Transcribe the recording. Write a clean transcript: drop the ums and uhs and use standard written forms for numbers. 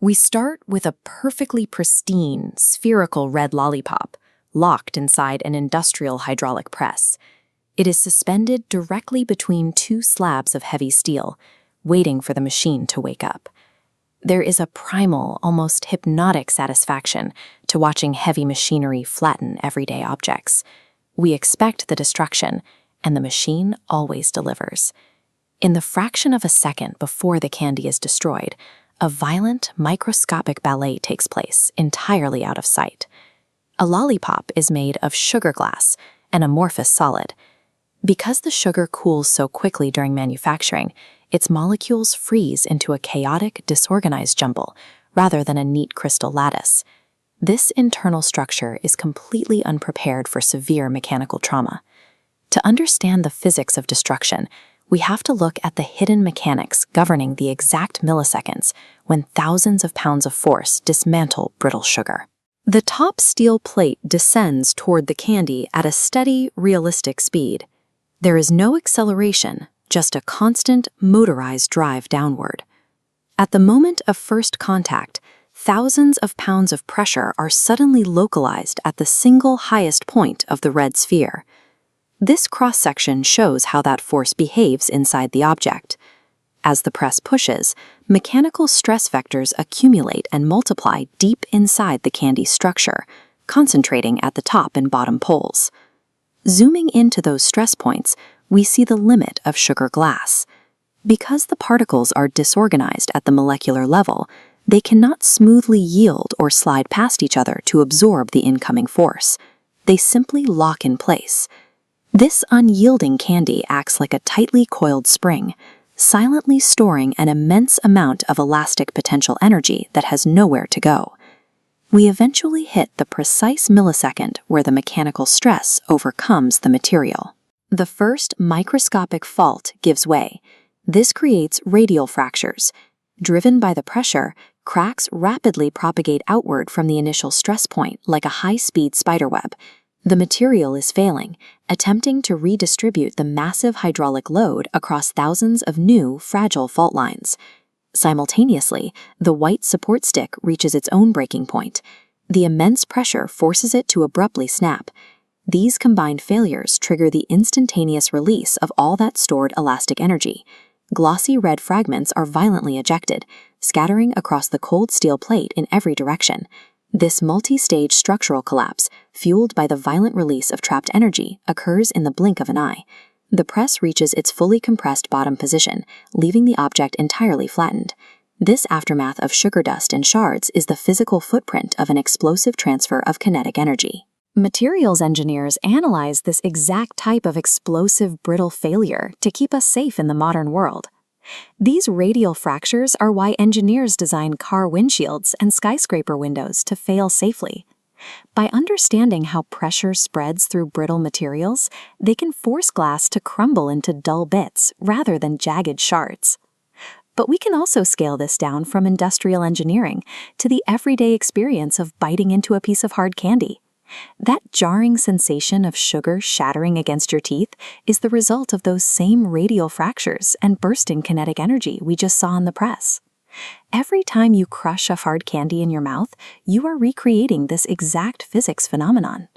We start with a perfectly pristine, spherical red lollipop, locked inside an industrial hydraulic press. It is suspended directly between two slabs of heavy steel, waiting for the machine to wake up. There is a primal, almost hypnotic satisfaction to watching heavy machinery flatten everyday objects. We expect the destruction, and the machine always delivers. In the fraction of a second before the candy is destroyed, a violent, microscopic ballet takes place, entirely out of sight. A lollipop is made of sugar glass, an amorphous solid. Because the sugar cools so quickly during manufacturing, its molecules freeze into a chaotic, disorganized jumble, rather than a neat crystal lattice. This internal structure is completely unprepared for severe mechanical trauma. To understand the physics of destruction, we have to look at the hidden mechanics governing the exact milliseconds when thousands of pounds of force dismantle brittle sugar. The top steel plate descends toward the candy at a steady, realistic speed. There is no acceleration, just a constant, motorized drive downward. At the moment of first contact, thousands of pounds of pressure are suddenly localized at the single highest point of the red sphere. This cross-section shows how that force behaves inside the object. As the press pushes, mechanical stress vectors accumulate and multiply deep inside the candy structure, concentrating at the top and bottom poles. Zooming into those stress points, we see the limit of sugar glass. Because the particles are disorganized at the molecular level, they cannot smoothly yield or slide past each other to absorb the incoming force. They simply lock in place. This unyielding candy acts like a tightly coiled spring, silently storing an immense amount of elastic potential energy that has nowhere to go. We eventually hit the precise millisecond where the mechanical stress overcomes the material. The first microscopic fault gives way. This creates radial fractures. Driven by the pressure, cracks rapidly propagate outward from the initial stress point like a high-speed spiderweb. The material is failing, attempting to redistribute the massive hydraulic load across thousands of new, fragile fault lines. Simultaneously, the white support stick reaches its own breaking point. The immense pressure forces it to abruptly snap. These combined failures trigger the instantaneous release of all that stored elastic energy. Glossy red fragments are violently ejected, scattering across the cold steel plate in every direction. This multi-stage structural collapse, fueled by the violent release of trapped energy, occurs in the blink of an eye. The press reaches its fully compressed bottom position, leaving the object entirely flattened. This aftermath of sugar dust and shards is the physical footprint of an explosive transfer of kinetic energy. Materials engineers analyze this exact type of explosive brittle failure to keep us safe in the modern world. These radial fractures are why engineers design car windshields and skyscraper windows to fail safely. By understanding how pressure spreads through brittle materials, they can force glass to crumble into dull bits rather than jagged shards. But we can also scale this down from industrial engineering to the everyday experience of biting into a piece of hard candy. That jarring sensation of sugar shattering against your teeth is the result of those same radial fractures and bursting kinetic energy we just saw in the press. Every time you crush a hard candy in your mouth, you are recreating this exact physics phenomenon.